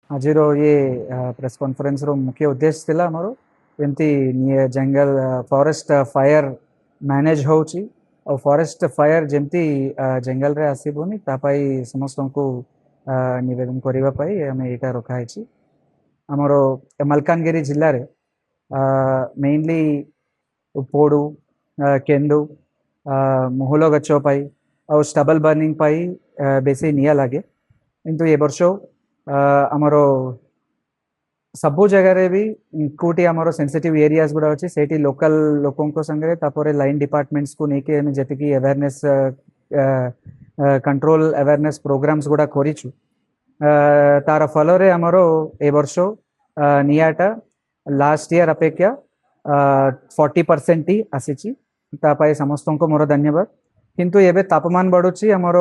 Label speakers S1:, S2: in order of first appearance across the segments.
S1: आज ये press conference रो मुख्य उद्देश्य थिला हमरो एमती जंगल फॉरेस्ट फायर मैनेज होची और फॉरेस्ट फायर जेमती जंगल रे आसीबोनी तापाई समस्त को निवेदन करिबा पाई हमें एटा रखा है हमरो मलकानगिरी जिल्ला रे मेनली पोडू केंदू मुहुलो गच्छ पाई और स्टबल बर्निंग पाई बेसी निया लागे किंतु ये वर्ष आमर सबु जगह रे भी कोटी आमर सेंसिटिव एरियाज गुड़ा अच्छी से लोकल लोकों संगे तापर लाइन डिपार्टमेंट्स को लेकिन जी अवेयरनेस कंट्रोल अवेयरनेस प्रोग्राम्स गुड़ा करिछु तार फल रे आमर ए वर्ष नियाटा लास्ट ईयर अपेक्षा 40% ही आसी तापाई समस्त को मोर धन्यवाद किंतु एबे तापमान बढ़ुची आमर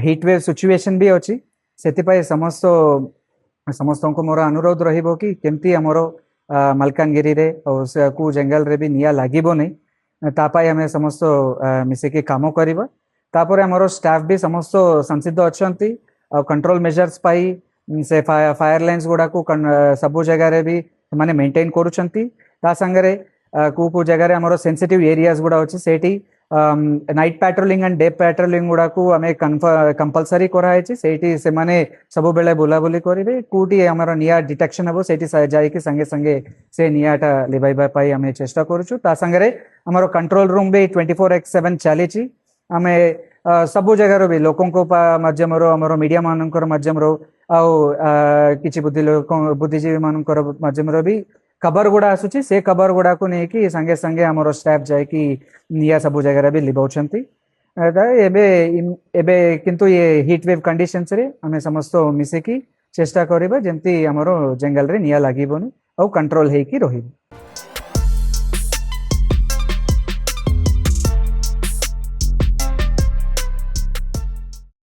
S1: हीट वेव सिचुएशन भी अच्छी से समस्त समस्त को मोर अनुरोध रहिबो कि केमती आमर मलकानगिरी रे और को जंगल रे भी निया लागिबो नहीं तापाई हमें समस्त मिसेकी काम करिबा तापर आमर स्टाफ भी समस्त संसिद्ध अच्छंती और कंट्रोल मेजर्स पाई से फायर लाइन्स गुड़ा को सबु जगह रे भी माने मेंटेन करूछंती ता संगरे को जगह रे आमर सेंसिटिव एरियाज गुड़ा अछि सेठी night patrolling and day patrolling गुड़ा को आम कंपलसरी कराई से माने सब बेले बुलाबुली करेंगे कौटी आमर निया डिटेक्शन हम से जाकि संगे संगे से नियाटा लिभाइबा पाई आम चेष्टा करुचु ता संगरे आमर कंट्रोल रूम भी 24/7 चली आम सबु जगार भी लोकों मध्यम आमर मीडिया मानकर मध्यम कि बुद्धिजीवी मानकर मध्यम भी खबर गुड़ा आसूची से खबर गुड़ा को लेकिन संगे संगे आमर स्टाफ जाकि निया सबु जगह भी लिभाउछंती एबे एबे किंतु ये हीट वेव कंडीशंस रे हमें समस्त मिसेकी चेष्टा करिबा जेंती आमर जंगल रे निया लागिबोनी और कंट्रोल हेकी रहिबो।